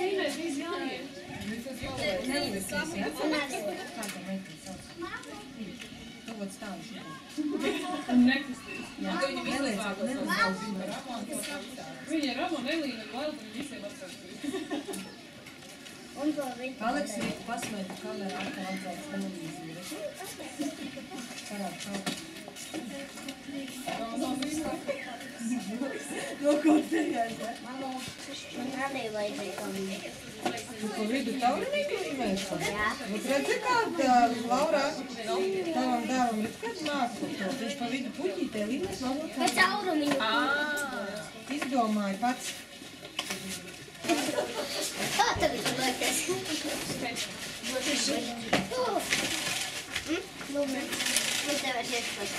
Zīmēs viss jāiet. Nelasīs, jā? Kāda meitīs sauc? Tagad stāvi šitā. Un nekustīs. Jā, nelīdz. Viņa Ramona, Elīna, Valda, viņi visiem atsākstīs. Aleksija, pasmēta kamerā atkal atbrauc televīziju. Parād kaut. No ko teļās, jā? Man arī vajadzēja kamerā. Tu pa vidu taurinīku līmēs? Jā. Bet redzi, kāda Laura tavam dēlam redz, kāda māksla to. Viņš pa vidu puķītē līmēs vēl no Pēc aurumiņu. Izdomāja pats. Kā tagad tu liekas? Nu, tev vairs iekšpēc.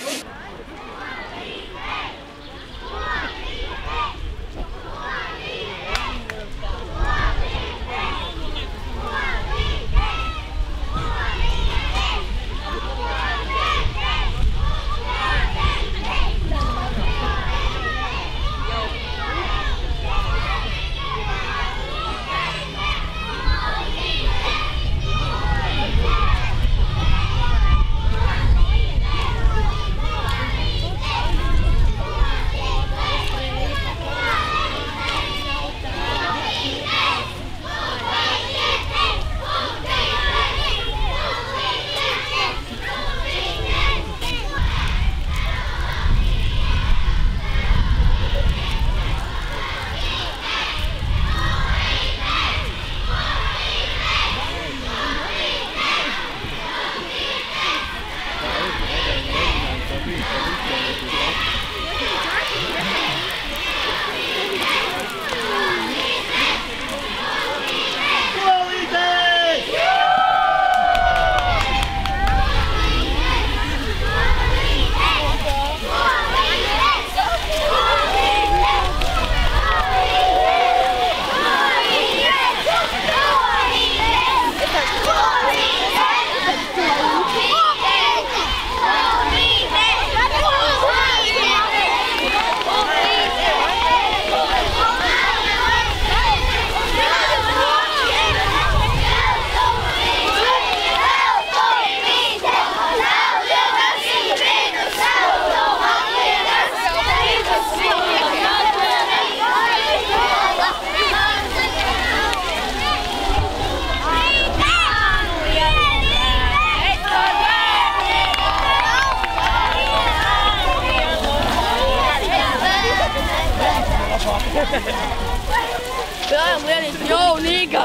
Brājām Lienīt jaunīga.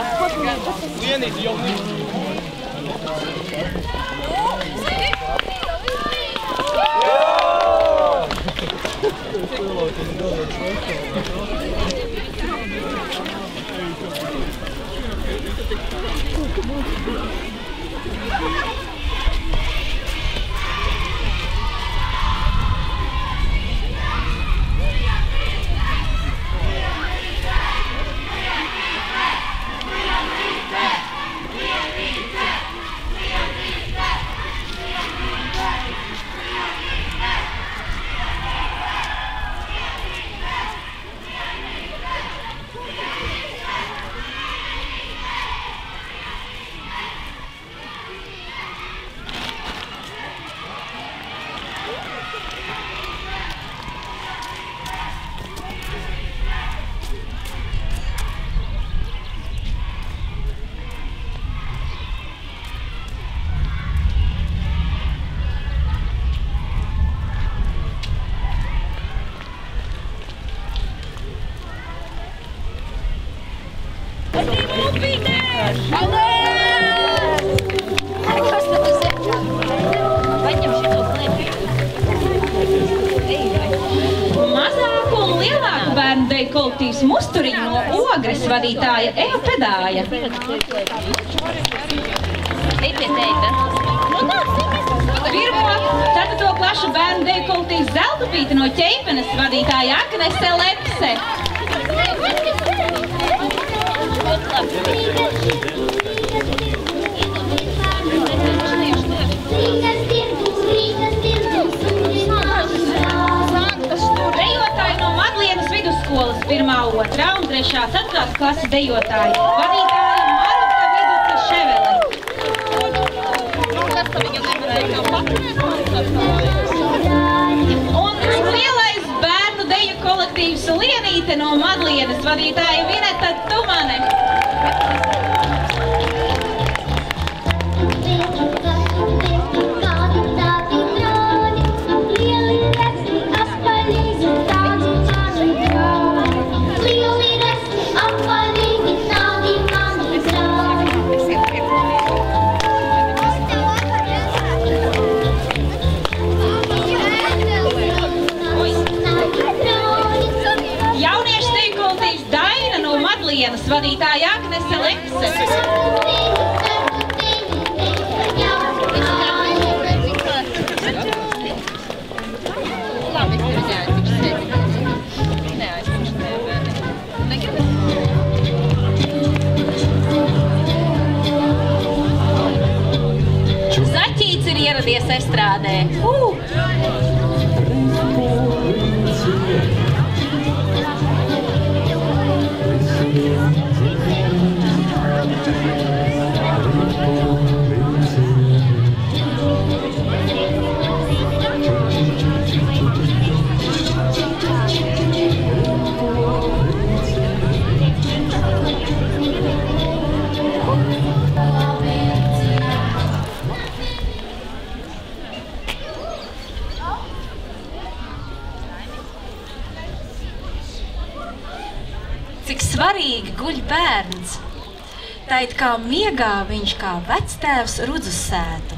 Lienīt jaunīga. Mazāku un lielāku bērnu deju kolektīvs Musturiņu no Ogres vadītāja Eva Pedāja. Pirmo 4. klašu bērnu deju kolektīvs Zeltupīte no Ķeipenes vadītāja Agnese Lepse. Dejotāji no Madlienas vidusskolas 1., 2. un 3. 4. klases dejotāji. Vadītāja Maruta Viduca Ševele. Un lielais bērnu deju kolektīvs Lienīte no Madlienas vadītāja Vineta Tumane. Jauniešu deju kolektīvs Daina no Madlienas vadītāja Agnese Lepse. Zaķīts ir ieradies estrādē. Cik svarīgi guļ bērns, taid kā miegā viņš kā vectēvs rudzus sētu,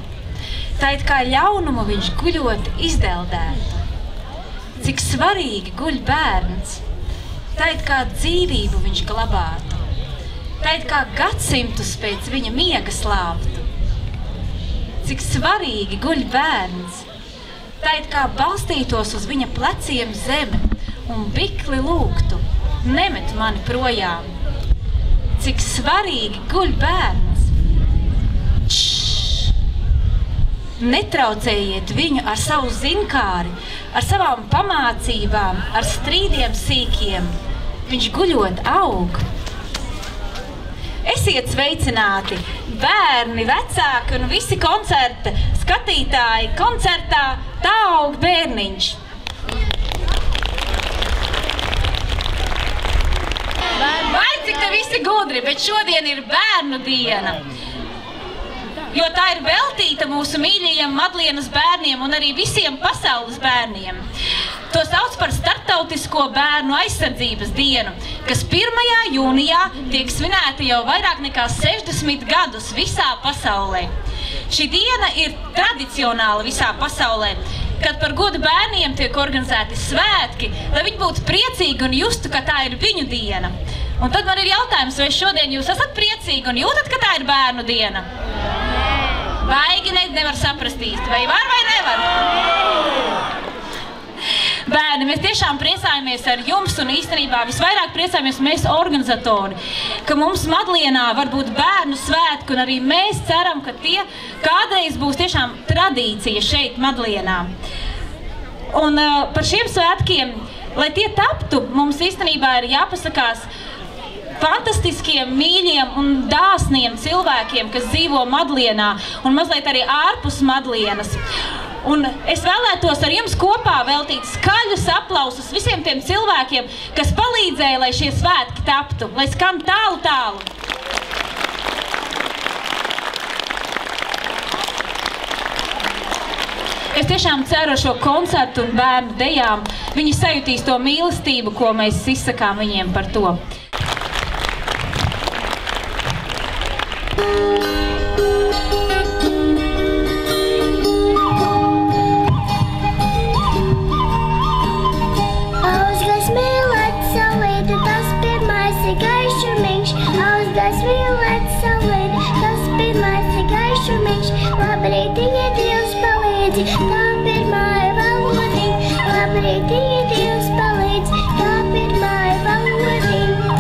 taid kā ļaunumu viņš guļot izdeldētu. Cik svarīgi guļ bērns, taid kā dzīvību viņš glabātu, taid kā gadsimtus pēc viņa miega slāptu. Cik svarīgi guļ bērns, taid kā balstītos uz viņa pleciem zeme un bikli lūgtu, nemet mani projām. Cik svarīgi guļ bērns. Čšš! Netraucējiet viņu ar savu zinkāri, ar savām pamācībām, ar strīdiem sīkiem. Viņš guļot aug. Esiet sveicināti, bērni, vecāki un visi koncerta skatītāji koncertā Tā aug bērniņš. Vai cik te visi gudri, bet šodien ir bērnu diena. Jo tā ir veltīta mūsu mīļajiem Madlienas bērniem un arī visiem pasaules bērniem. To sauc par Startautisko bērnu aizsardzības dienu, kas 1. jūnijā tiek svinēta jau vairāk nekā 60 gadus visā pasaulē. Šī diena ir tradicionāla visā pasaulē, kad par godu bērniem tiek organizēti svētki, lai viņi būtu priecīgi un justu, ka tā ir viņu diena. Un tad man ir jautājums, vai šodien jūs esat priecīgi un jūtat, ka tā ir bērnu diena? Baigi nevar saprast īsti, vai var vai nevar? Bērni, mēs tiešām priecājamies ar jums un īstenībā visvairāk priecājamies mēs organizatori, ka mums Madlienā var būt bērnu svētki un arī mēs ceram, ka tie kādreiz būs tiešām tradīcija šeit Madlienā. Un par šiem svētkiem, lai tie taptu, mums īstenībā ir jāpasakās fantastiskiem, mīļiem un dāsniem cilvēkiem, kas dzīvo Madlienā un mazliet arī ārpus Madlienas. Un es vēlētos ar jums kopā veltīt skaļus aplausus visiem tiem cilvēkiem, kas palīdzēja, lai šie svētki taptu, lai skan tālu, tālu. Es tiešām ceru ar šo koncertu un bērnu dejām, viņi sajutīs to mīlestību, ko mēs izsakām viņiem par to. Labrītiņa Dievs palīdzi, tā pirmāja valodiņa. Labrītiņa Dievs palīdzi, tā pirmāja valodiņa.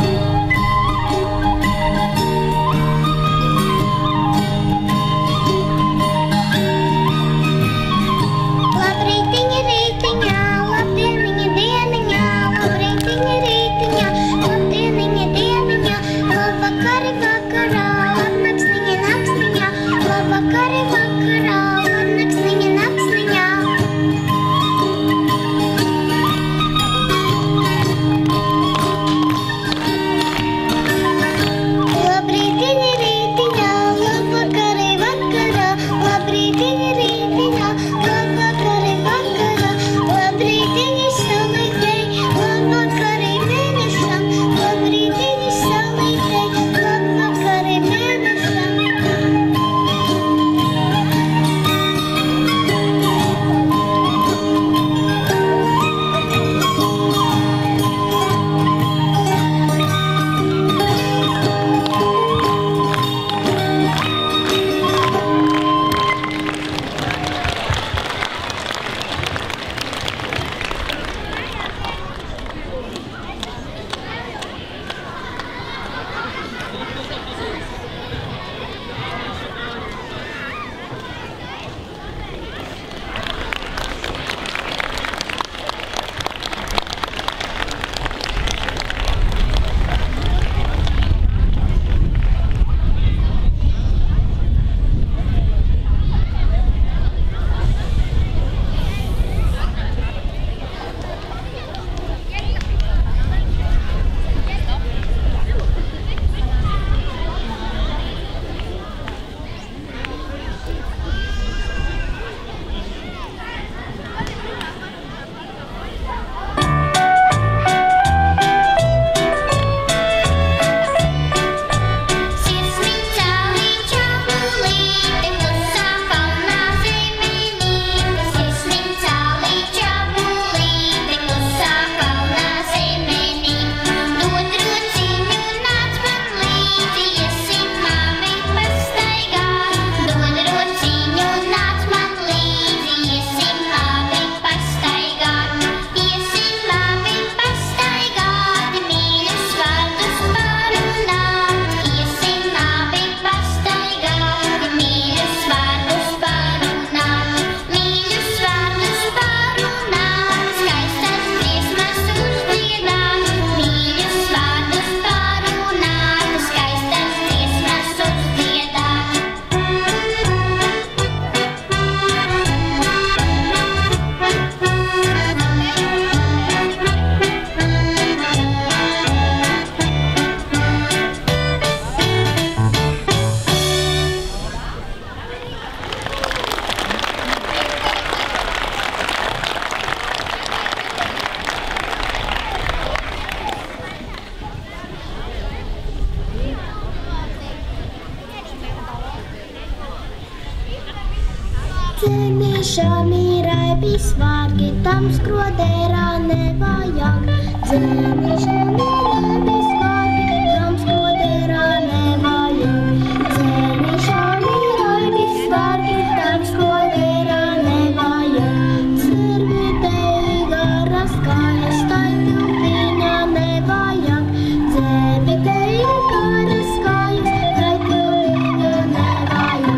rožas vārgi, tam skrodērā nevajag. Dzēnišiem ir rožas vārgi, tam skrodērā nevajag. Dzēnišiem ir rožas vārgi, tam skrodērā nevajag. Cirvitei garas kājas, tai tiltiņā nevajag. Dzēvitei garas kājas, tai tiltiņā nevajag.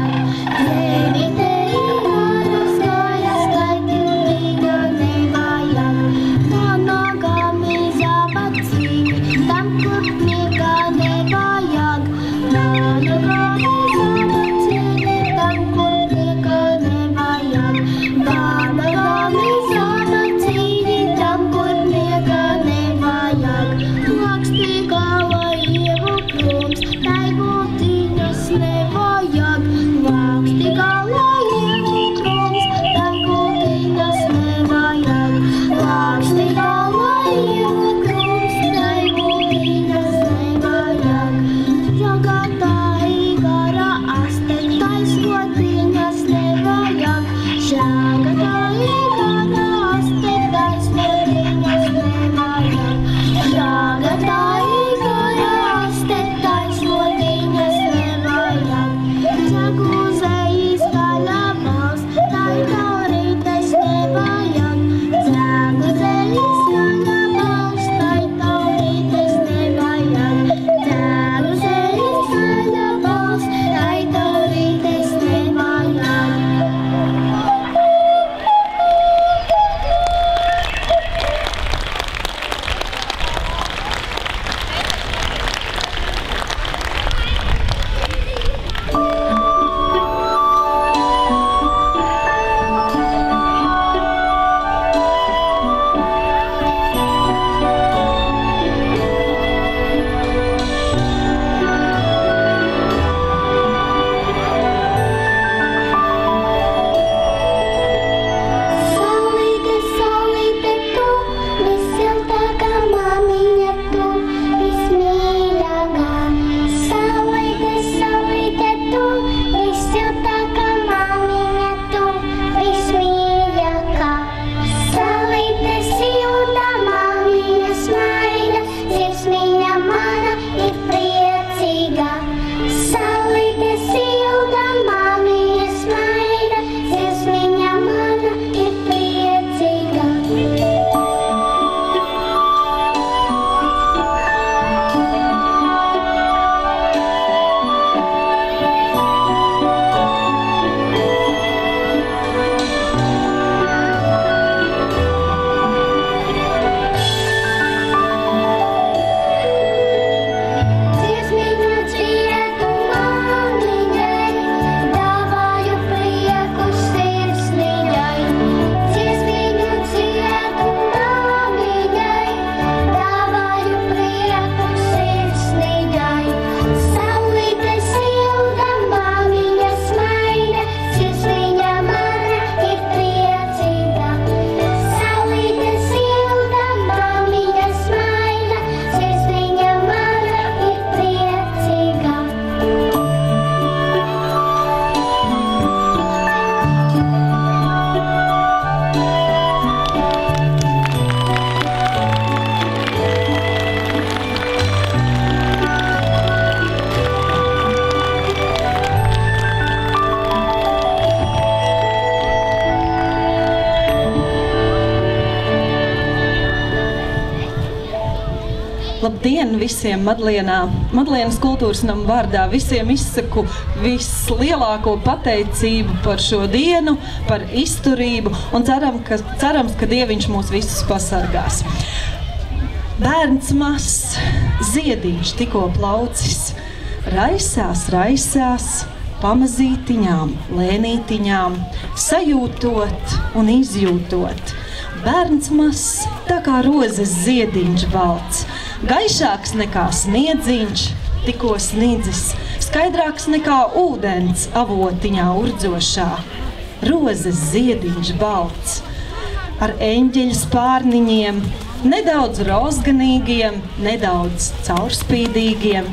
Dzēvitei garas kājas, tai tiltiņā nevajag. Tā nogām izabacīgi, tam kur miegā nevajag. Tā nogām izabacīgi, tam kur miegā nevajag. Tā nogām izabacīgi, tam kur miegā nevajag. Lakstī galva ievu krūms, tai gultiņas nevajag. Lakstī galva ievu krūms, tai gultiņas nevajag. Lakstī galva ievu krūms, tai gultiņas nevajag. Žagatai gara aste, tai slotiņas nevajag. Žagatai gara aste, tai slotiņas nevajag. Žagatai gara aste, tai slotiņas nevajag. Dzeguzei izgaļa balss, tai taurītes nevajag. Dzeguzei izgaļa balss, tai taurītes nevajag. Dzeguzei izgaļa balss, tai taurītes nevajag. Saulīte, saulīte tu, vissiltākā māmiņa tu, vismīļākā. Saulīte, saulīte tu, vissiltākā māmiņa tu, vismīļākā. Saulīte silta, māmiņa smaida, sirsniņa mana ir priecīga. Saulīte silta, māmiņa smaida, sirsniņa mana ir priecīga. Dziesmīņots prieku māmiņai, dāvāju prieku sirsniņai. Dziesmīņots prieku māmiņai, dāvāju prieku sirsniņai. Saulīte silta, māmiņa smaida, sirsniņa mana ir priecīga. Saulīte silta, māmiņa smaida, sirsniņa mana ir priecīga. Labdien visiem Madlienas kultūras nama vārdā. Visiem izsaku vislielāko pateicību par šo dienu, par izturību un cerams, ka Dieviņš mūs visus pasargās. Bērns mazs, ziediņš tikko plaucis, raisās, pamazītiņām, lēnītiņām, sajūtot un izjūtot. Bērns mazs, tā kā rozes ziediņš balts, gaišāks nekā sniedziņš, tikko snidzis, skaidrāks nekā ūdens avotiņā urdzošā. Rozes ziediņš balts, ar eņģeļu spārniņiem, nedaudz rozganīgiem, nedaudz caurspīdīgiem,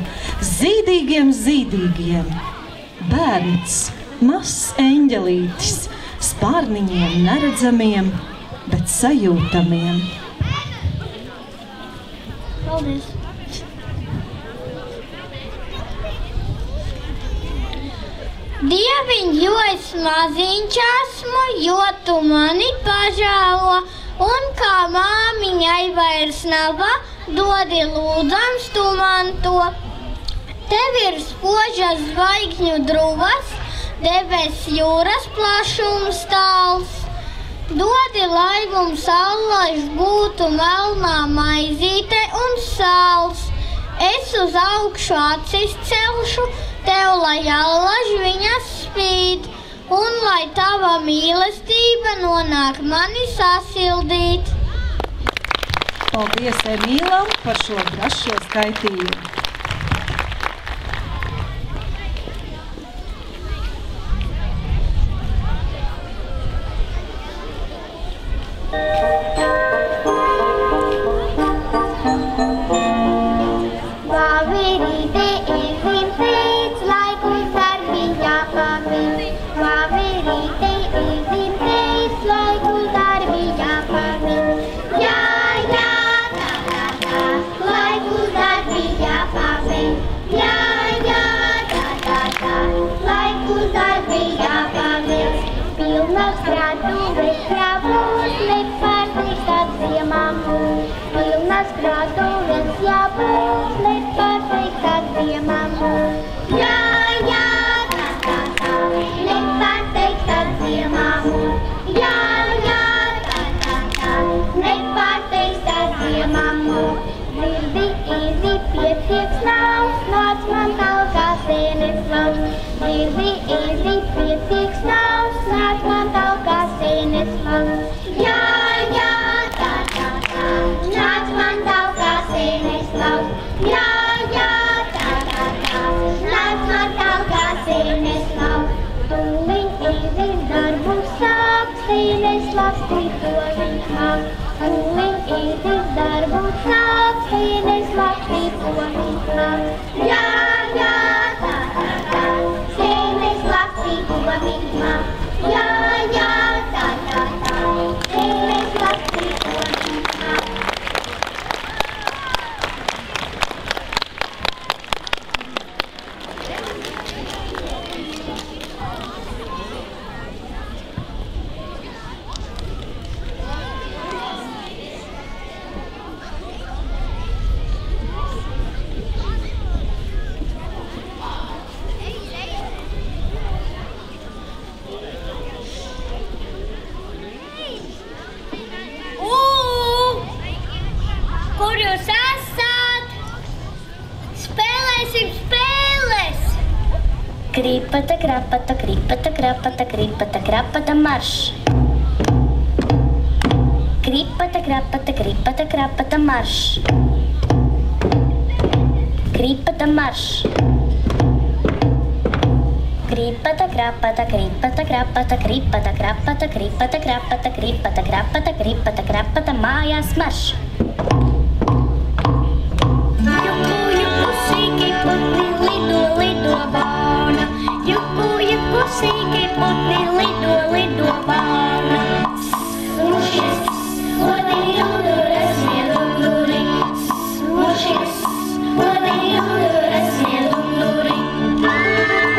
zīdīgiem. Bērns, mazs eņģelītis, spārniņiem neredzamiem, bet sajūtamiem. Paldies! Dieviņ, jo es maziņš esmu, jo tu mani pažēlo, un kā māmiņai vairs nav, dodi lūdzams tu man to. Tev ir spožas zvaigžņu druvas, debes jūras plašums tāls. Dodi, lai mums allaž būtu melnā maizīte un sāls. Es uz augšu acis celšu, tev, lai allaž viņas spīd, un lai tava mīlestība nonāk mani sasildīt. Paldies Emīlam par šo brašo skaitījumu. Kripata, krapata, kripata, krapata, kripata, krapata, marš! Kripata, krapata, kripata, krapata, marš! Kripata, marš! Kripata, krapata, kripata, krapata, kripata, krapata, kripata, krapata, kripata, krapata, kripata, krapata, mājās marš! Juku, juku, sīki putni, lido, lido, bāna. Juku, juku, sīki putni, lido, lido, bāna. Smušies, odi, unduras, iedunduri. Smušies, odi, unduras, iedunduri. Smušies,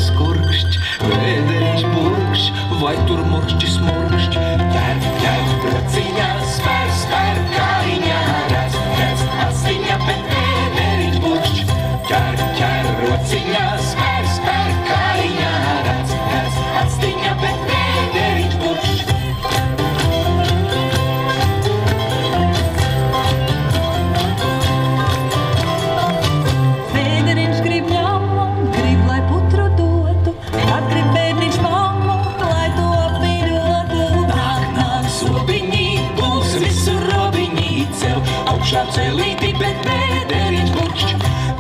skurkšķ, vēderiņš burkšķ, vai tur murkšķis murkšķ. Ķer, ķer, rociņā, spēr, spēr, kājiņā, redz, redz, astiņā, bet vēderiņš burkšķ. Ķer, ķer, rociņā, spēr, spēr, kājiņā, redz, redz, astiņā, bet vēderiņš burkšķ. Vēderiņš grib ņamu, grib, lai putru dotu, tad grib bērniņš mammu, lai to apviļotu. Nāk, nāk, sobiņī, būs visu robiņī cel, augšā celīti, bet vēderiņš burkšķ.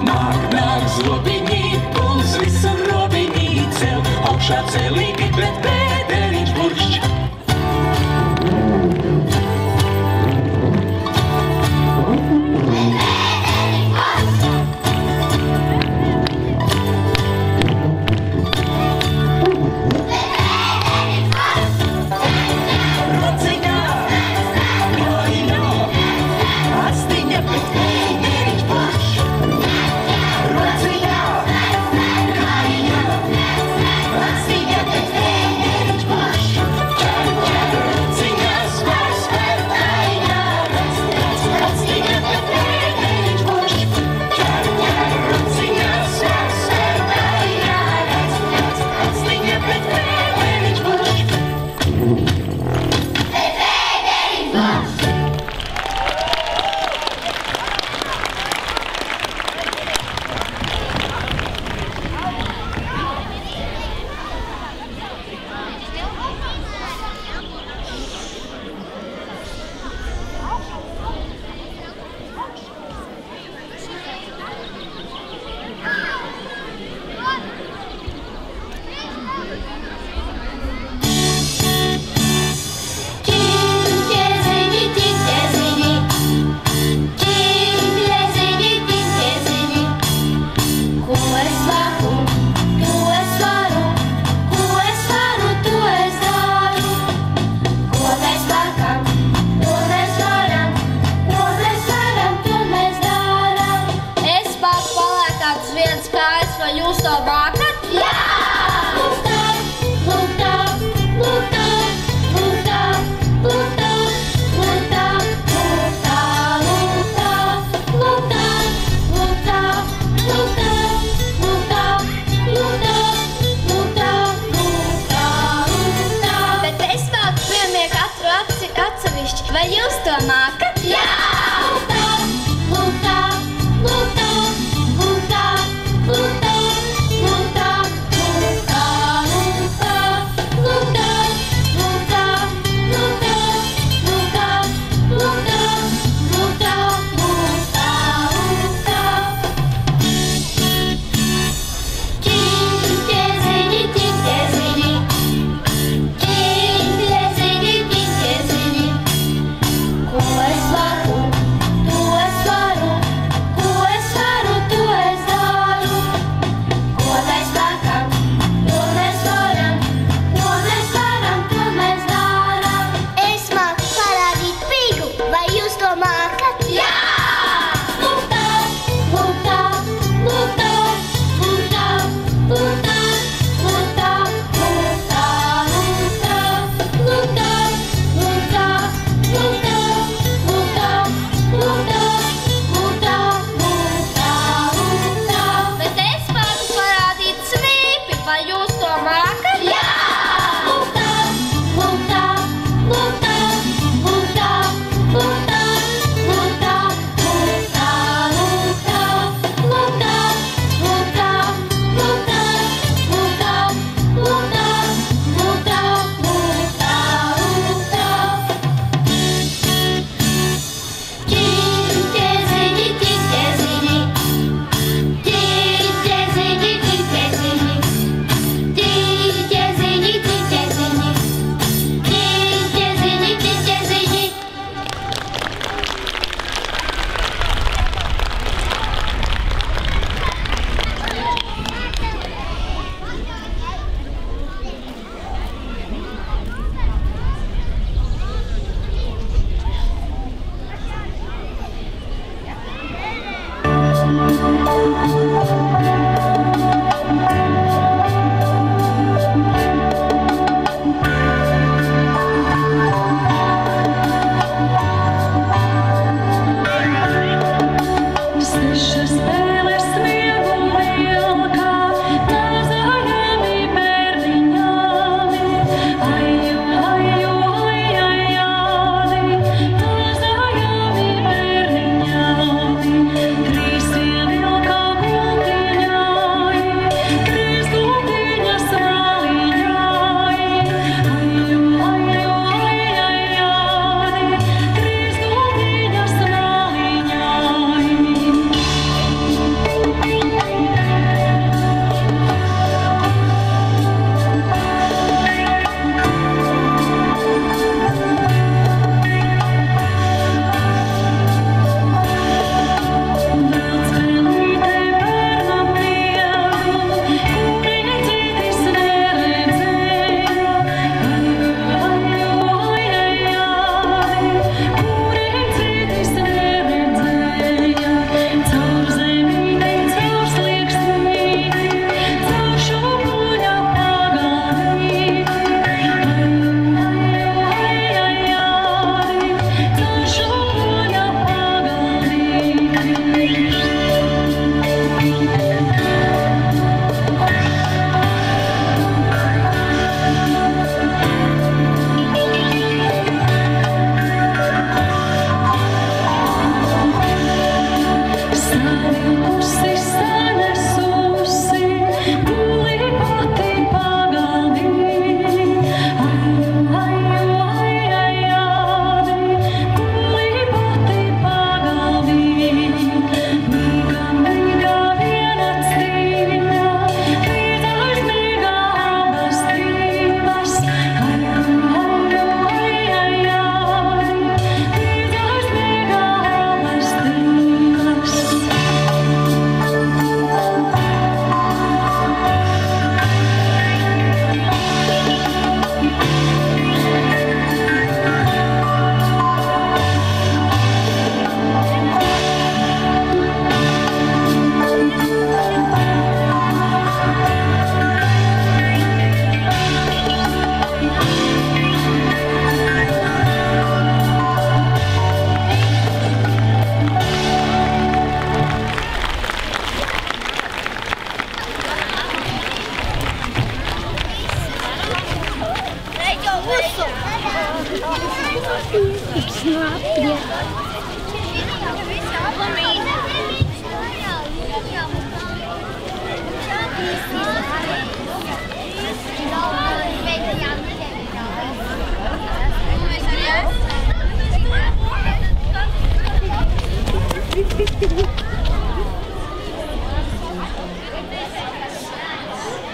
Nāk, nāk, zobiņī, būs visu robiņī cel, augšā celīti, bet vēderiņš burkšķ. Rociņā, kājiņā, astiņā, bet vēderiņš burkšķ. Rociņā, kājiņā, astiņā, bet vēderiņš burkšķ. Ķer, ķer, rociņā, spēr, spēr, kājiņā, redz, redz, astiņā, bet vēderiņš burkšķ. Ķer, ķer, rociņā, spēr, spēr, kājiņā, redz, redz, astiņā, bet vēderiņš burkšķ. Es pats palēkāts viens kājas, vai jūs to vākat? Jā! Lūk tā, lūk tā, lūk tā, lūk tā, lūk tā, lūk tā, lūk tā, lūk tā, lūk tā, lūk tā, lūk tā, lūk tā, lūk tā, lūk tā, lūk tā, lūk tā. Bet es vāku pirmie katru atsevišķi, vai jūs to mākat? Jā! Lūk tā, lūk tā, lūk tā, lūk tā, lūk tā, lūk tā, lūk tā, lūk tā, lūk tā, lūk tā, lūk tā, lūk tā, lūk tā, lūk tā, lūk tā, lūk tā. Ķīņķie ziņi, ķīņķie ziņi, ķīņķie ziņi, ķīņķie ziņi, ko es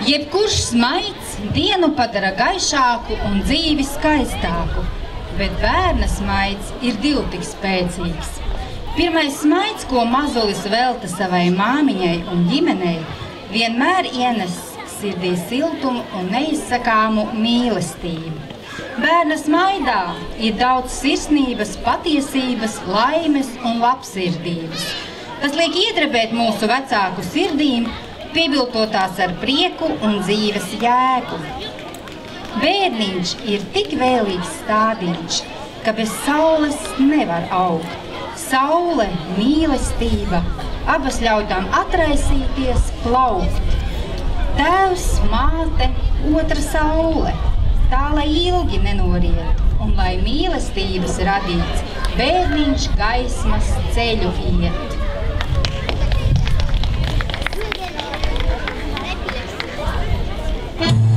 Jebkurš smaids dienu padara gaišāku un dzīvi skaistāku, bet bērna smaids ir divtik spēcīgs. Pirmais smaids, ko mazulis velta savai māmiņai un ģimenei, vienmēr ienes sirdī siltumu un neizsakāmu mīlestību. Bērna smaidā ir daudz sirsnības, patiesības, laimes un labsirdības. Tas liek iedrebēt mūsu vecāku sirdīm, piebiltotās ar prieku un dzīves jēgu. Bērniņš ir tik vēlīgs stādiņš, ka bez saules nevar augt. Saule, mīlestība, abas ļaudām atraisīties, plaukt. Tēvs, māte, otra saule, tā lai ilgi nenoriet, un lai mīlestības radīts, bērniņš gaismas ceļu iet. Click,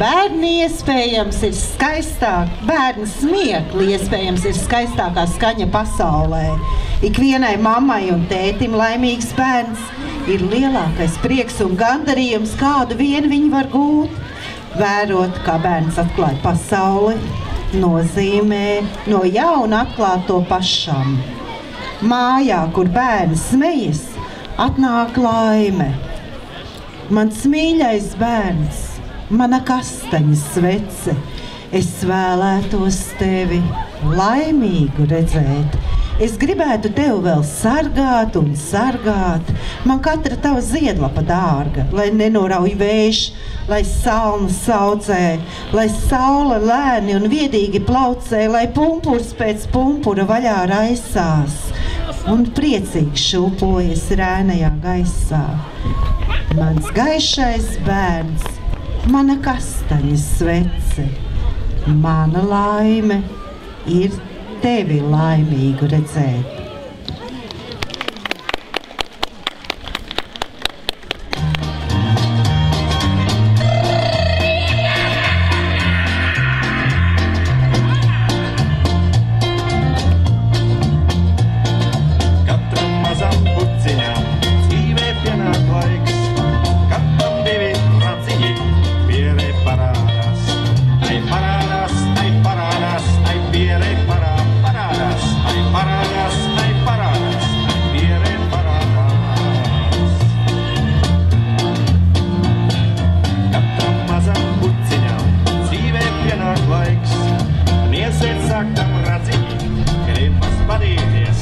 Bērni iespējams ir skaistāk, bērni smiekli iespējams ir skaistākā skaņa pasaulē. Ikvienai mammai un tētim laimīgs bērns ir lielākais prieks un gandarījums, kādu vien viņi var gūt. Vērot, kā bērns atklāja pasauli, nozīmē no jauna atklāt to pašam. Mājā, kur bērni smejas, atnāk laime. Mans mīļais bērns, mana kastaņa svece, es vēlētos tevi laimīgu redzēt. Es gribētu tevi vēl sargāt un sargāt. Man katra tava ziedlapa dārga, lai nenorauj vējš, lai salna saucē, lai saule lēni un viedīgi plaucē, lai pumpurs pēc pumpura vaļā raisās un priecīgi šūpojas rēnajā gaisā. Mans gaišais bērns, mana kastaņa svece, mana laime ir tevi laimīgu redzēt. Katram mazam puciņam dzīvē pienāk laiks, katram divi raciņi pierē parādās. Ai parādās, ai parādās, ai pierē parādās, ai parādās, ai parādās, ai pierē parādās. Katram mazam puciņam dzīvē pienāk laiks, un iesiet sāktam raciņi, gribas badīties.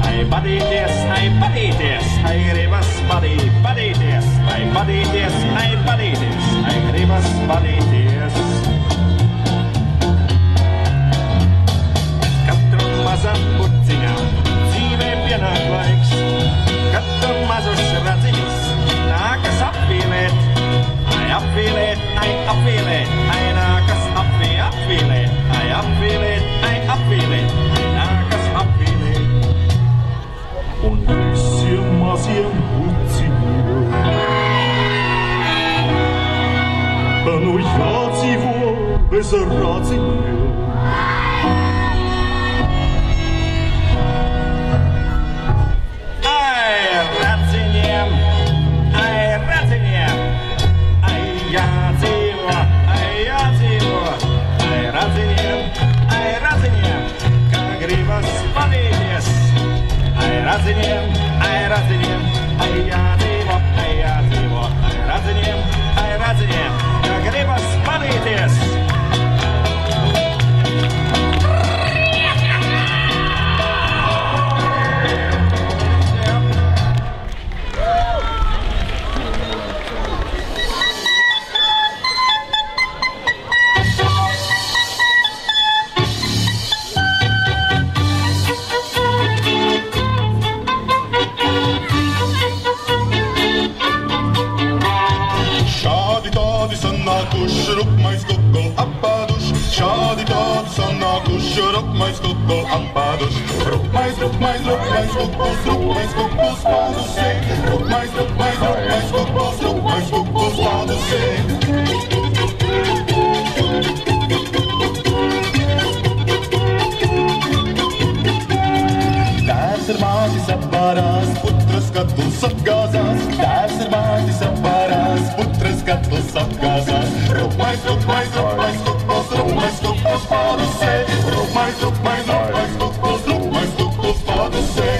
Ai badīties, ai badīties, ai gribas badīties, ai badīties, ai badīties, ai gribas badīties. Katram mazam puciņam dzīvē pienāk laiks, katram mazus radziņus nākas apvīlēt, ai apvīlēt, ai apvīlēt, ai nākas apvīlēt, ai apvīlēt, ai apvīlēt, ai nākas apvīlēt. Un visiem maziem puciņiem nu jādzīvo bez radziņiem. Ai radziņiem, ai jādzīvo, ai radziņiem, kā gribas vadīties. Ai radziņiem, ai jādzīvo, ai radziņiem, kā gribas vadīties. Sanākuši rupmais kuku apāduši, šādi tādi sanākuši rupmais kuku apāduši. Rupmais kukus pādusē, rupmais kukus pādusē. Tēvs ar māti sapārās, putras katls apgāzās. Tēvs ar māti sapārās, putras katls apgāzās. Rupmais kukus pādusē, rupmais kukus pādusē.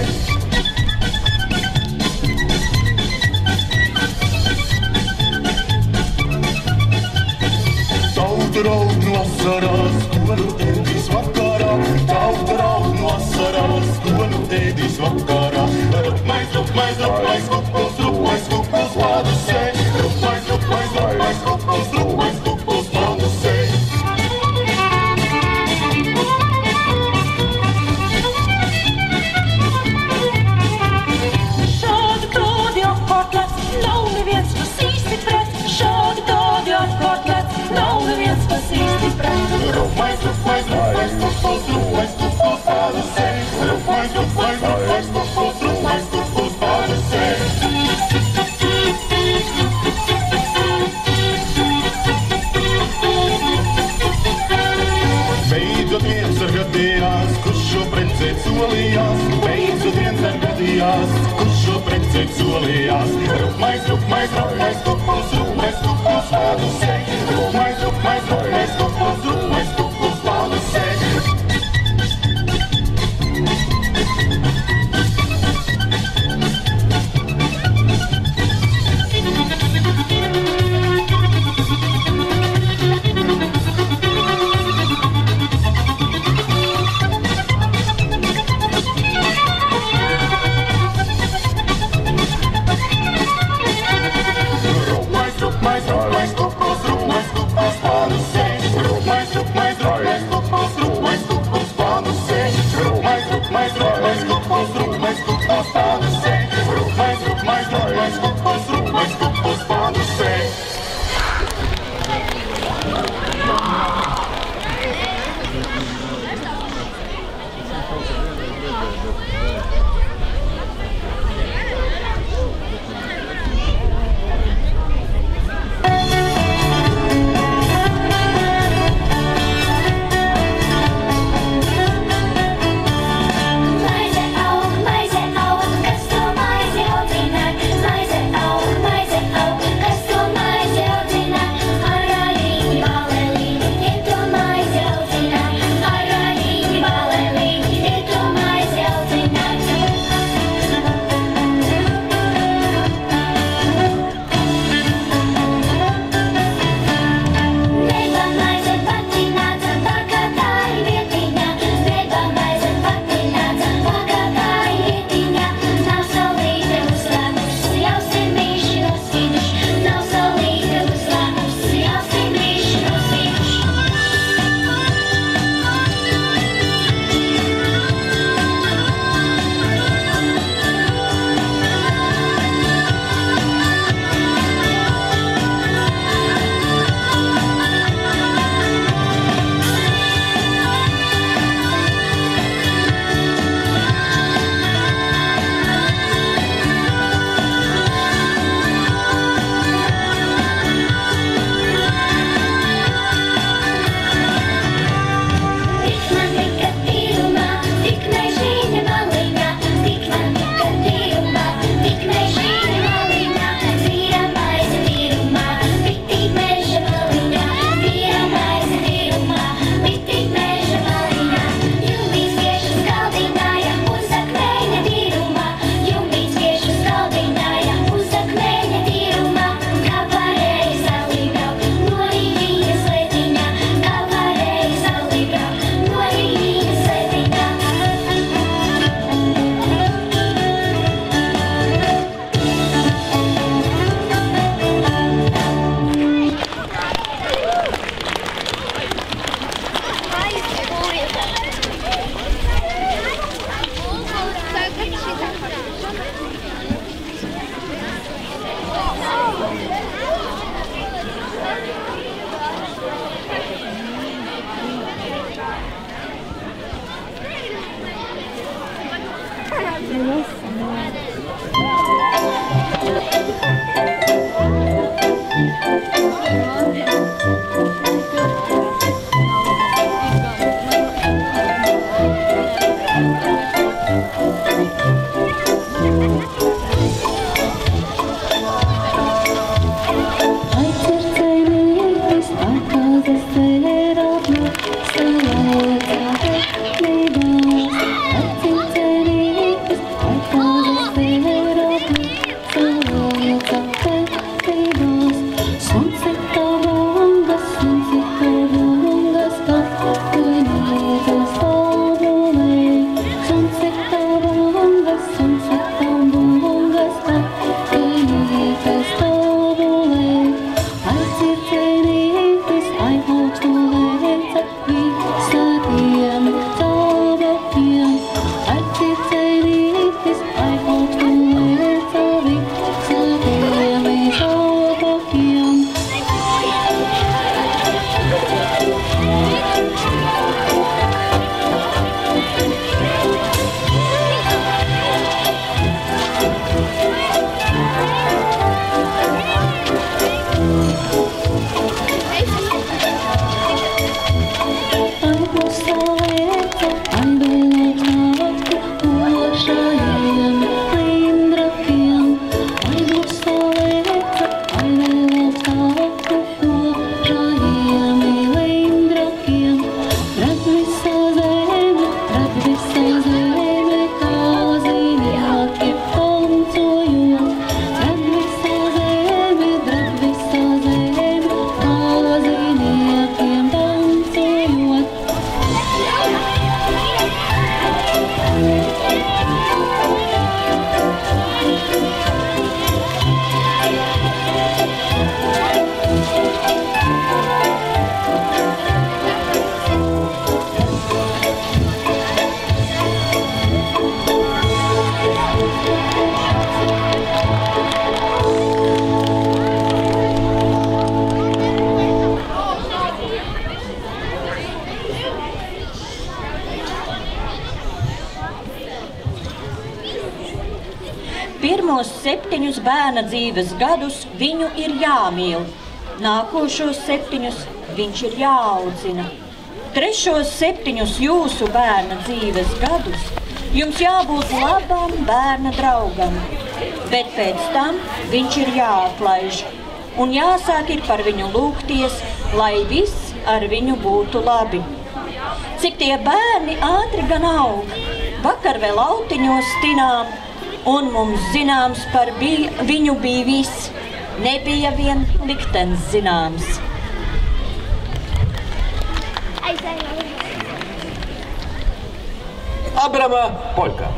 Tauta raud no asarās, ko nu ēdīs vakarā. Tauta raud no asarās, ko nu ēdīs vakarā. Rupmais kukus pādusē, rupmais kukus pādusē. Šādi tādi apkārtlēts, nav neviens, kas īsti pret. Šādi tādi apkārtlēts, nav neviens, kas īsti pret. Rupmais kukus pādusē, rupmais kukus pādusē. šeit solījās. Rupmais, roļais, kukus, rūmais, kukus, vādu sēk. Rupmais, roļais, kukus, rūmais, kukus, vādu sēk. Pirmos 7 bērna dzīves gadus viņu ir jāmīl, nākošos 7 viņš ir jāaudzina. Trešos 7 jūsu bērna dzīves gadus jums jābūt labam bērna draugam, bet pēc tam viņš ir jāatlaiž un jāsāk ir par viņu lūgties, lai viss ar viņu būtu labi. Cik tie bērni ātri gan aug, vakar vēl autiņos tinām, un mums zināms par viņu bija viss, nebija vien liktenis zināms. Abrama Poļka.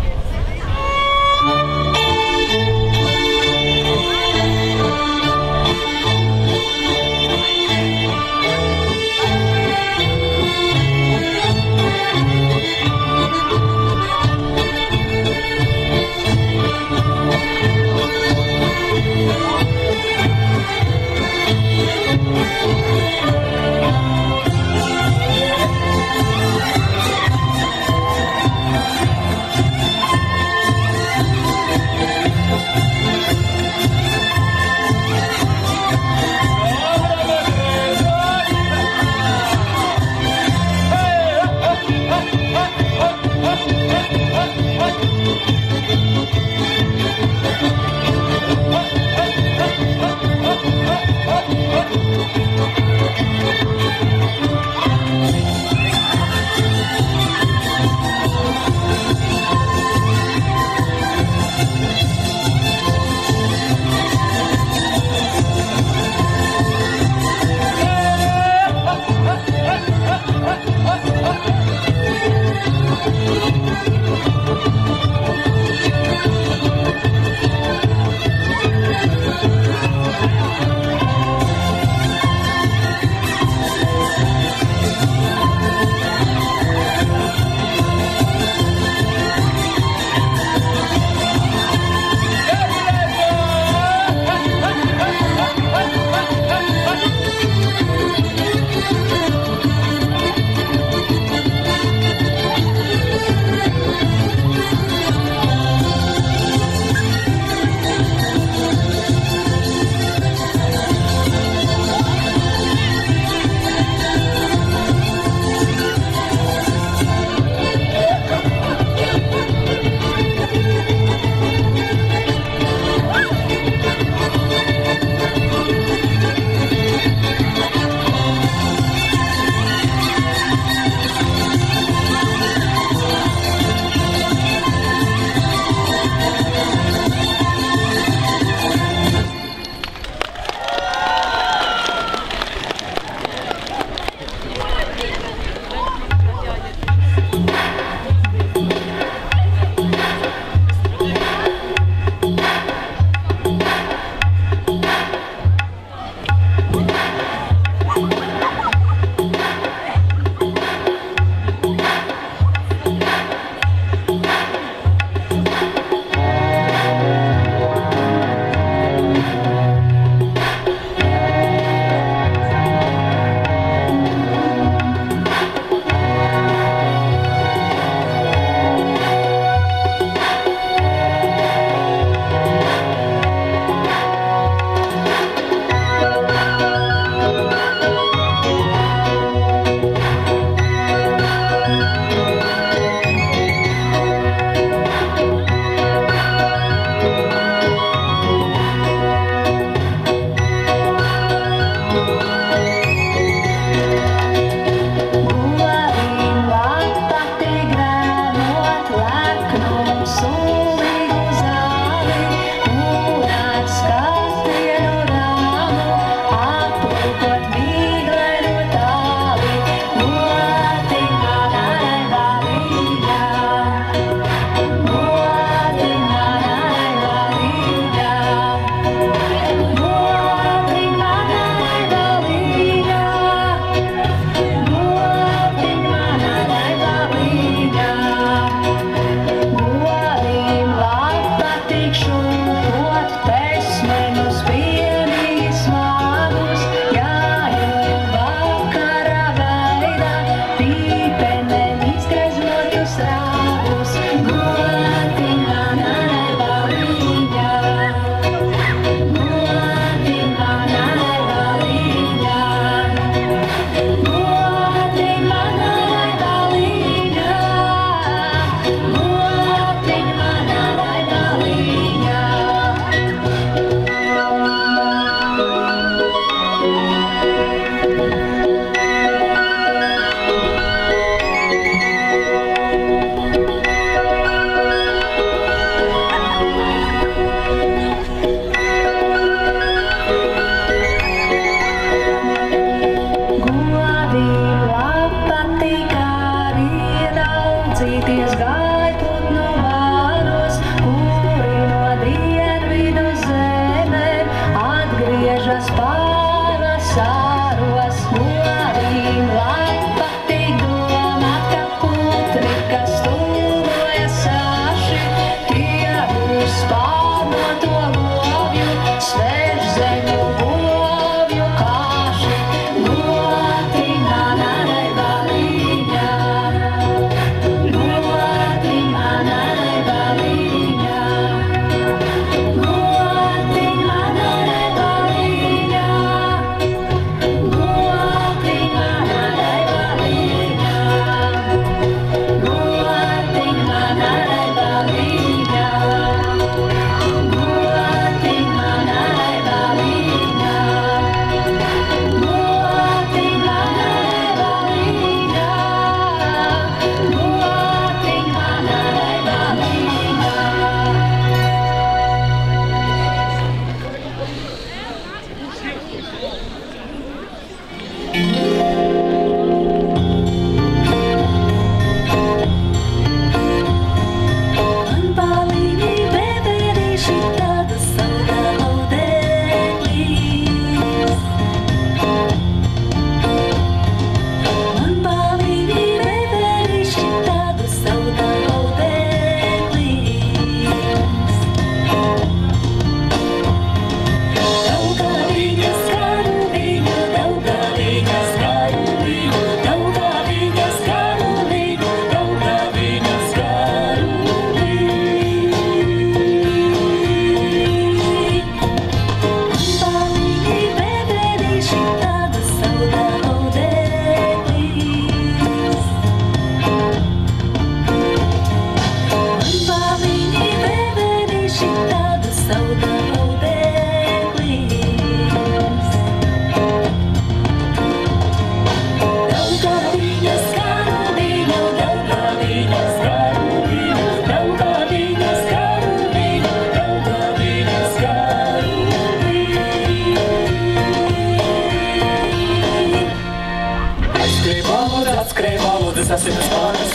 sasita spārnus.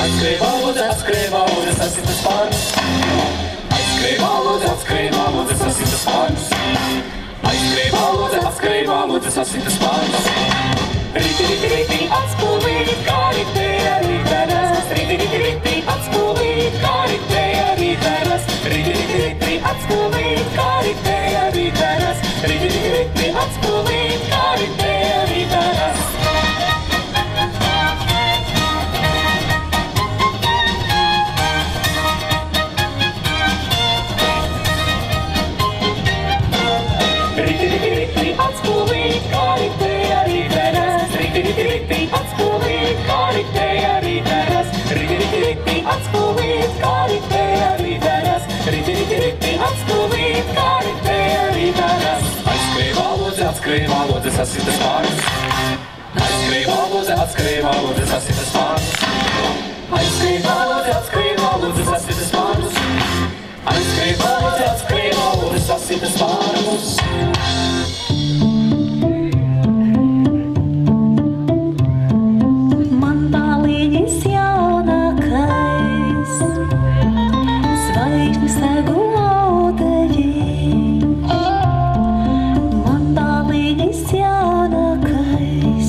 Atskrēja lūdze, sasita spārnus. Atskrēja lūdze, sasita spārnus. Atskrēja lūdze, sasita spārnus. Riti, riti, riti, atspūlīt, kā ritēja ritenes. Riti, riti, riti, atspūlīt, kā ritēja ritenes. Riti, riti, riti, atspūlīt, kā ritēja ritenes. Riti, riti, riti, atspūlīt, kā ritēja ritenes. Riti, riti, riti, atspūlīt, kā ritēja ritenes. Riti, riti, riti, atspūlīt, kā ritēja ritenes. Riti, riti, riti, atspūlīt, kā ritēja ritenes. Riti, riti, riti, atspūlīt, kā ritēja ritenes. Atskrēja lūdze, sasita spārnus. Atskrēja lūdze, sasita spārnus. Atskrēja lūdze, sasita spārnus. Atskrēja lūdze, sasita spārnus. Man palīdis jaunākais, zvaigžņu segu audeļiņš. Man palīdis jaunākais,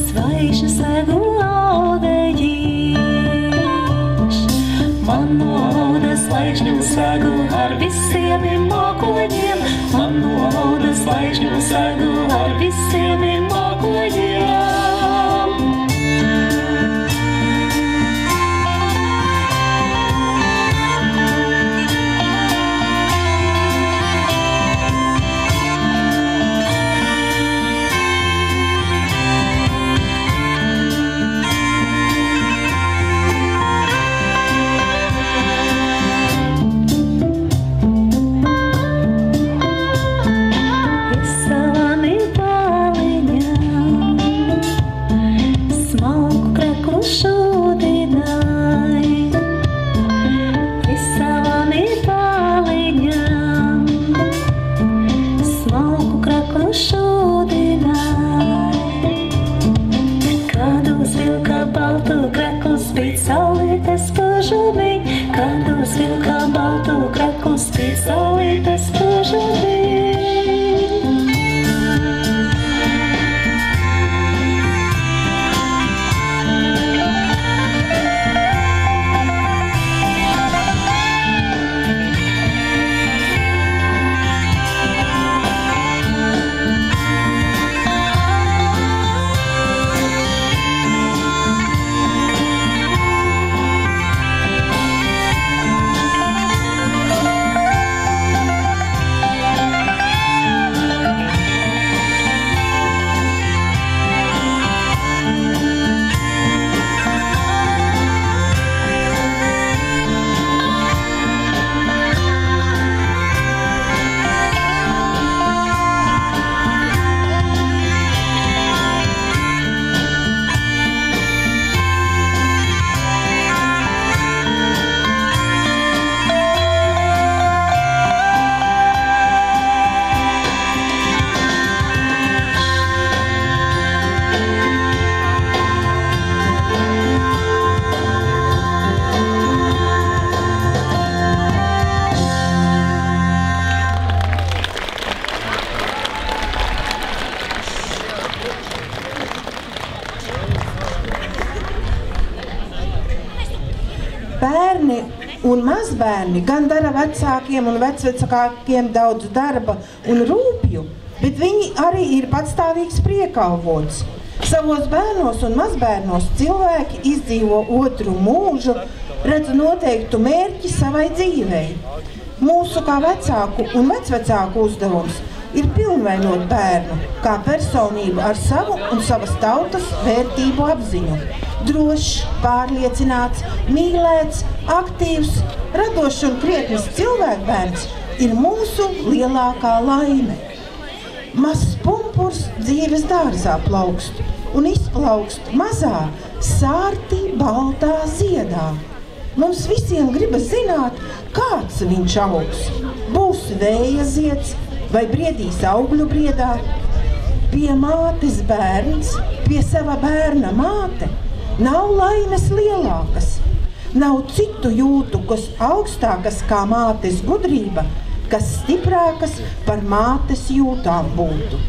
zvaigžņu segu audeļiņš. Man noauda zvaigžņu segu ar visiem mākoņiem. Man noauda zvaigžņu segu ar visiem mākoņiem. Bērni un mazbērni gan dara vecākiem un vecvecākiem daudz darba un rūpju, bet viņi arī ir patstāvīgs priekalvots. Savos bērnos un mazbērnos cilvēki izdzīvo otru mūžu, redz noteiktu mērķi savai dzīvei. Mūsu kā vecāku un vecvecāku uzdevums ir pilnveidot bērnu kā personību ar savu un savas tautas vērtību apziņu. Drošs, pārliecināts, mīlēts, aktīvs, radošs un krietnis cilvēkbērns ir mūsu lielākā laime. Mazs pumpurs dzīves dārzā plaukst un izplaukst mazā, sārtī baltā ziedā. Mums visiem gribas zināt, kāds viņš augs. Būs vēja zieds vai briedīs augļu briedā. Pie mātes bērns pie sava bērna māte. Nav laimes lielākas, nav citu jūtu, kas augstākas kā mātes gudrība, kas stiprākas par mātes jūtām būtu.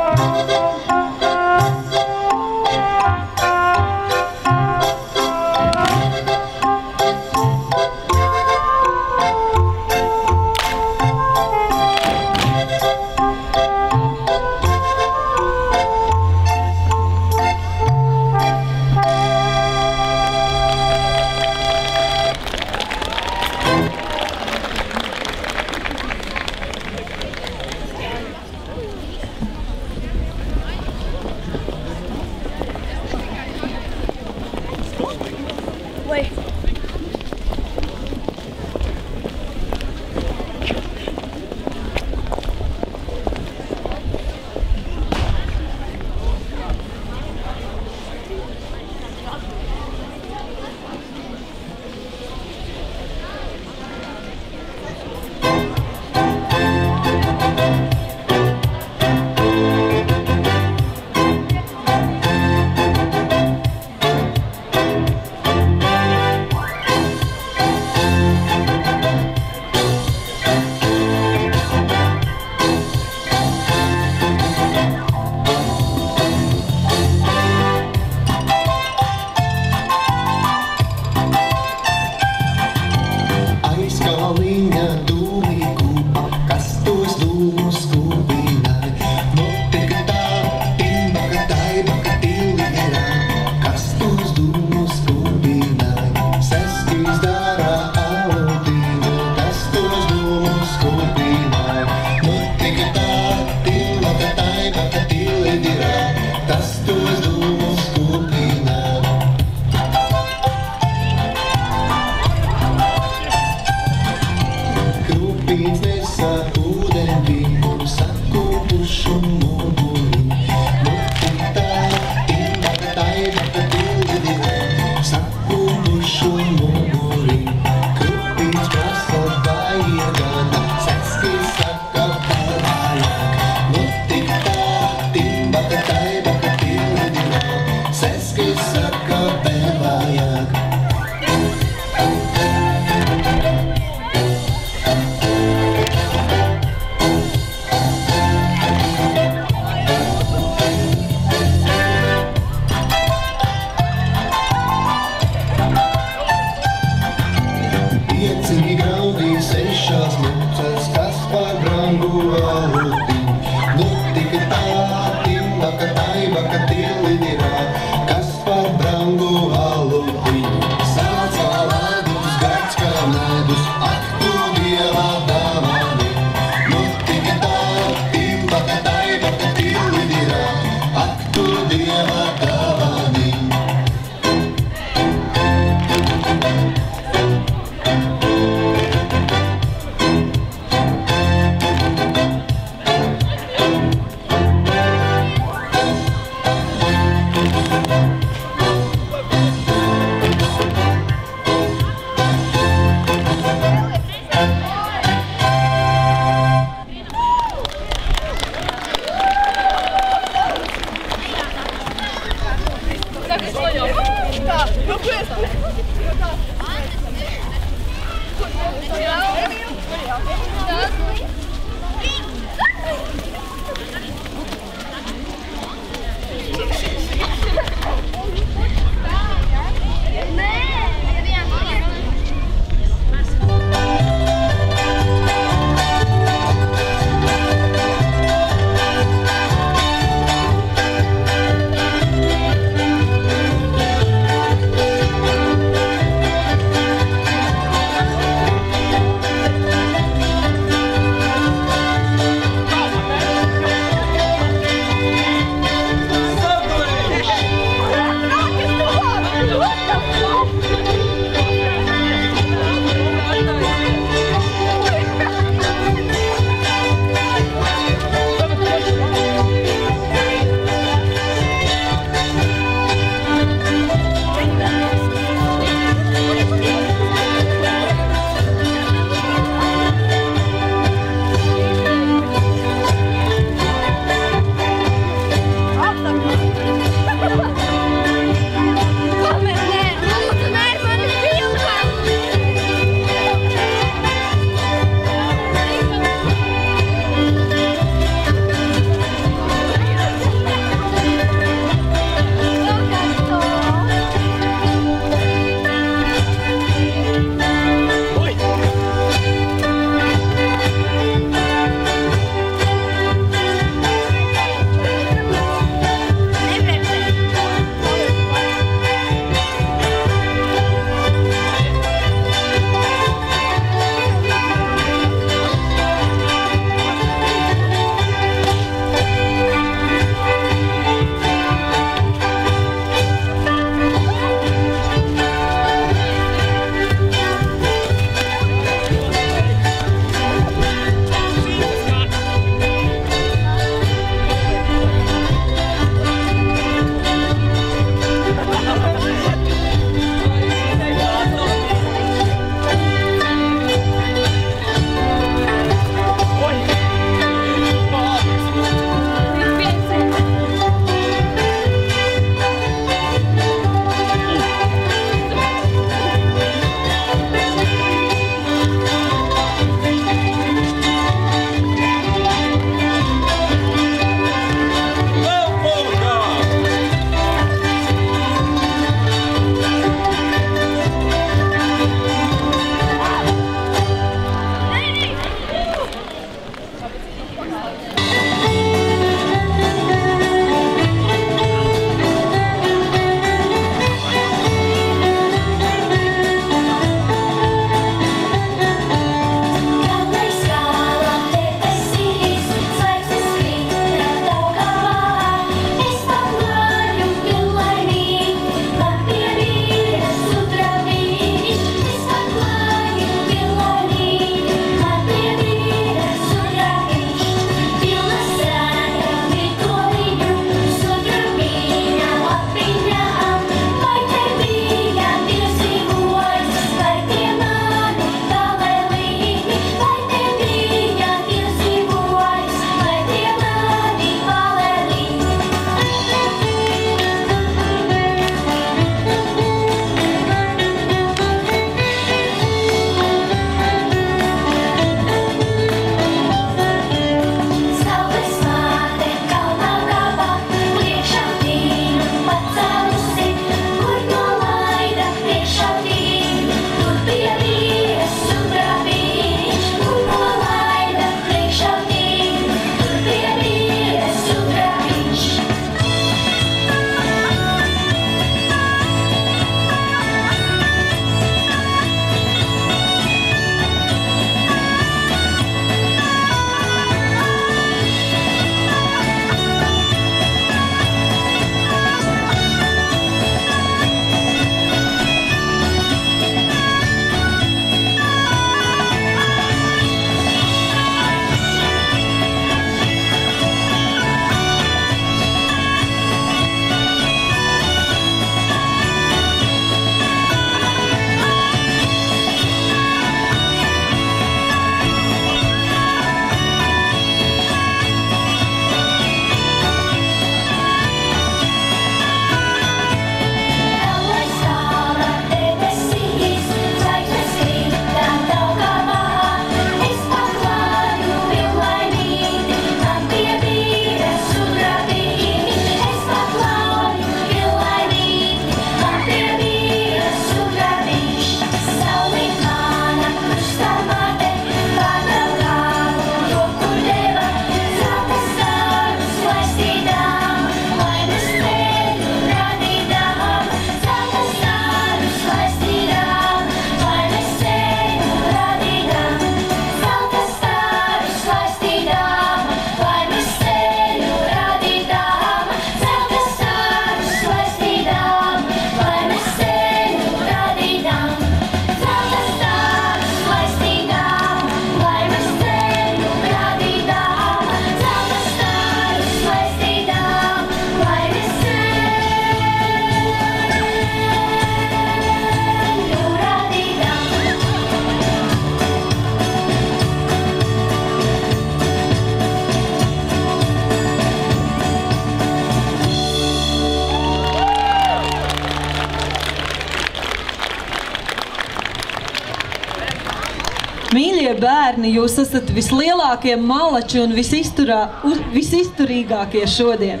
bērni, jūs esat vislielākie malači un visizturīgākie šodien.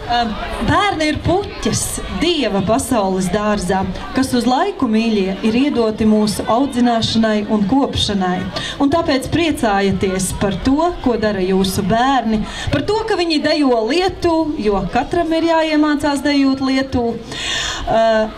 Bērni ir puķes Dieva pasaules dārzā, kas uz laiku, mīļie, ir iedoti mūsu audzināšanai un kopšanai. Un tāpēc priecājieties par to, ko dara jūsu bērni, par to, ka viņi dejo lietu, jo katram ir jāiemācās dejot lietu.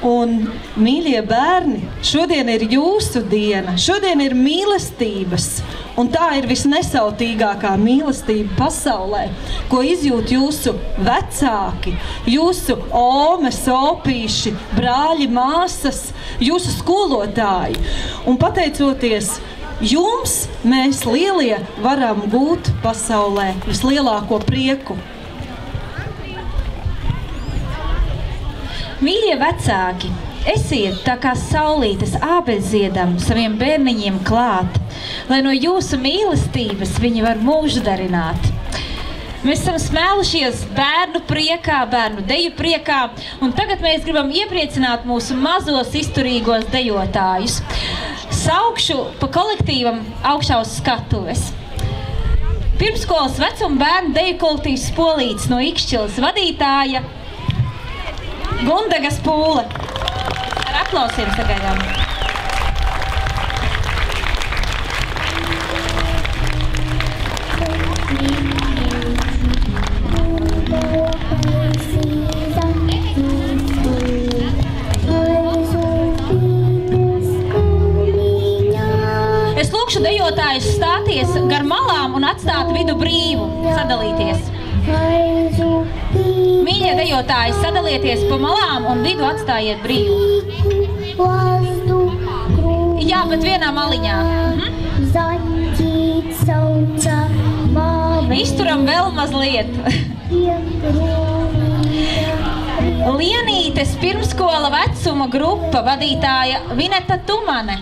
Un, mīļie bērni, šodien ir jūsu diena, šodien ir mīlestības, un tā ir visnesautīgākā mīlestība pasaulē, ko izjūt jūsu vecāki, jūsu omes, opīši, brāļi, māsas, jūsu skolotāji. Un pateicoties jums, mēs lielie varam gūt pasaulē vislielāko prieku. Mīļie vecāki, esiet tā kā saulītes ābeļziedam saviem bērniņiem klāt, lai no jūsu mīlestības viņi var mūžu darināt. Mēs esam smēlušies bērnu priekā, bērnu deju priekā, un tagad mēs gribam iepriecināt mūsu mazos izturīgos dejotājus. Saukšu pa kolektīvam augšā uz skatuves. Pirmskolas vecuma bērnu deju kolektīvs Polītis no Ikšķilas vadītāja Gundaga Spūle. Ar aplausiem sagaidām. Es lūkšu dejotājus stāties gar malām un atstāt vidu brīvu, sadalīties. Mīļie dejotāji, sadalieties pa malām un vidu atstājiet brīvu. Jā, bet vienā maliņā. Izturam vēl mazliet. Lienītes pirmskola vecuma grupa vadītāja Vineta Tumane.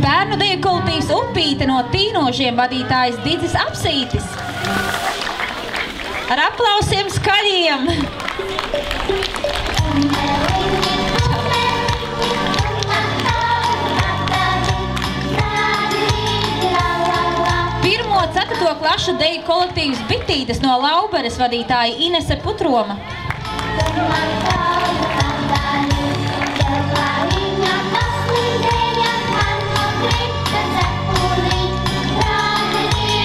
Bērnu deju kolektīvs Upīte no Tīnožiem vadītājs Didzis Apsītis. Ar aplausiem skaļiem! Pirmo 4. klašu deju kolektīvs Bitītes no Lauberes vadītāja Inese Putroma.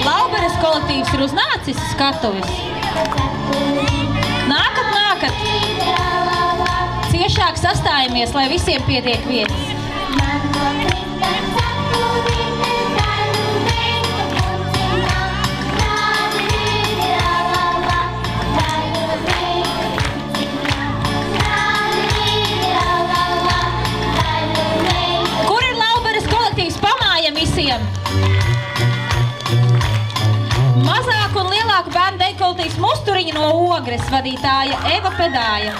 Lauberes kolektīvs ir uznācis skatuvis. Nākat! Ciešāk sastājamies, lai visiem pietiek vietas. Kur ir Lauberes kolektīvs? Pamājam visiem! Mazāku un lielāku bērnu deju kolektīvs Musturiņa no Ogres vadītāja Eva Pedāja.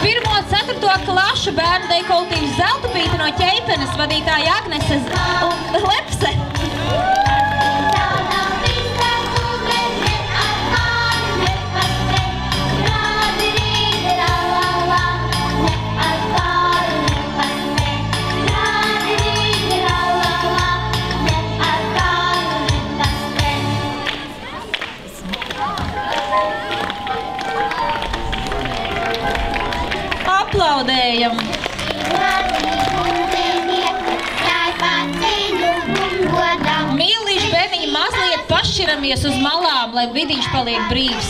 Pirmo 4. klašu bērnu deju kolektīvs Zeltupīte no Ķeipenes vadītāja Agnese Lepse. Aplaudējam! Mīlīši bērniņi mazliet pašķiramies uz malām, lai vidiņš paliek brīvs.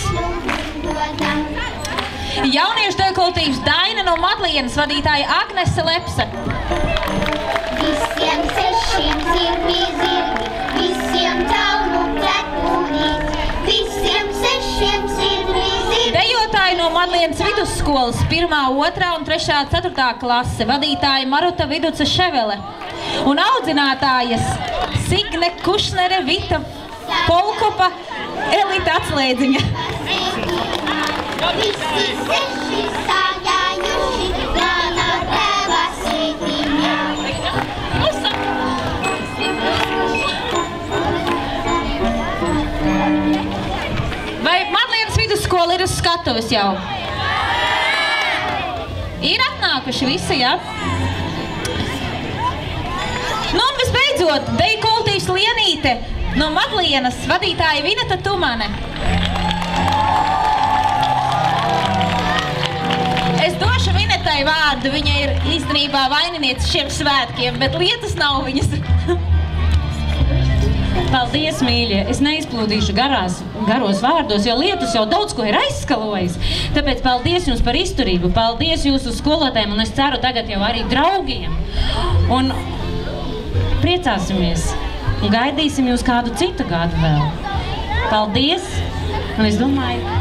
Jauniešu deju kolektīvs Daina no Madlienas vadītāja Agnese Lepse. Visiem 6 zirgi zirgi, visiem taunu cepurīt, visiem 6 zirgi zirgi. skolotāji no Madlienas vidusskolas 1., 2. un 3. 4. klase, vadītāja Maruta Viduca Ševele un audzinātājas Signe Kušnere, Vita Polkopa, Elita Atslēdziņa. Visi seši sādājuši, gana tēva sītiņā. Vai Madlienas vidusskola ir uz skatuves jau? Ir atnākuši visi, ja? Nu un visbeidzot, deju kolektīvs Lienīte no Madlienas, vadītāja Vineta Tumane. Es došu Vinetai vārdu, viņa ir īstenībā vaininiece šiem svētkiem, bet lietas nav viņas. Paldies, mīļie! Es neizplūdīšu garos vārdos, jo lietus jau daudz ko ir aizskalojis. Tāpēc paldies jums par izturību, paldies jūsu skolotājiem un es ceru tagad jau arī draugiem. Un priecāsimies un gaidīsim jūs kādu citu gadu vēl. Paldies! Un es domāju...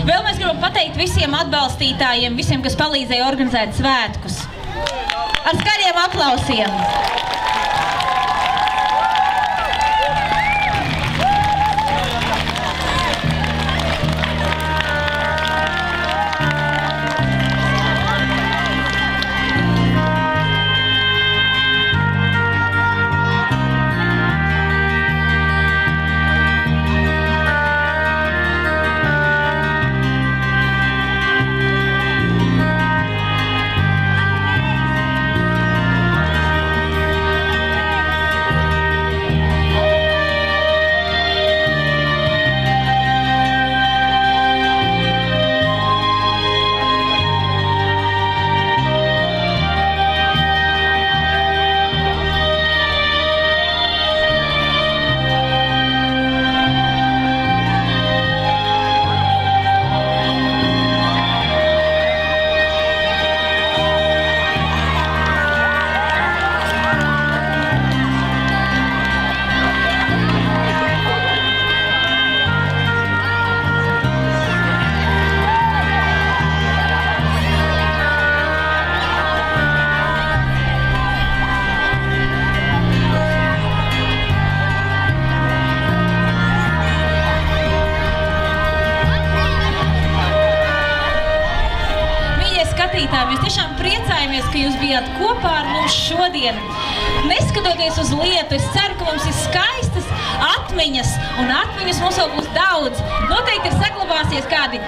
Vēl mēs gribam pateikt visiem atbalstītājiem, visiem, kas palīdzēja organizēt svētkus. Ar skaļiem aplausiem! Mēs tiešām priecājamies, ka jūs bijāt kopā ar mums šodien. Neskatoties uz lietu, es ceru, ka mums ir skaistas atmiņas, un atmiņas mums vēl būs daudz. Noteikti ir saglabāsies kādi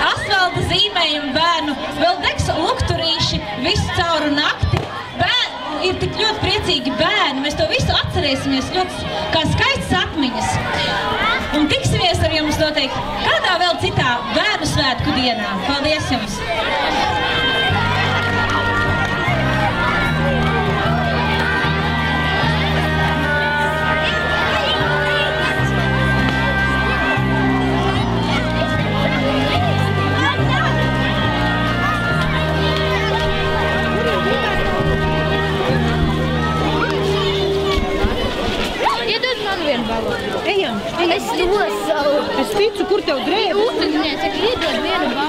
asfalta zīmējumi bērnu, vēl degs lukturīši visu cauru nakti. Bērni ir tik ļoti priecīgi bērni, mēs to visu atcerēsimies ļoti kā skaistas atmiņas. Un tiksimies ar jums noteikti kādā vēl citā bērnu svētku dienā. Paldies jums! Ejam! Es to savu! Es ticu, kur tev drēbes? Ūteņniece, iedod vienu balonu.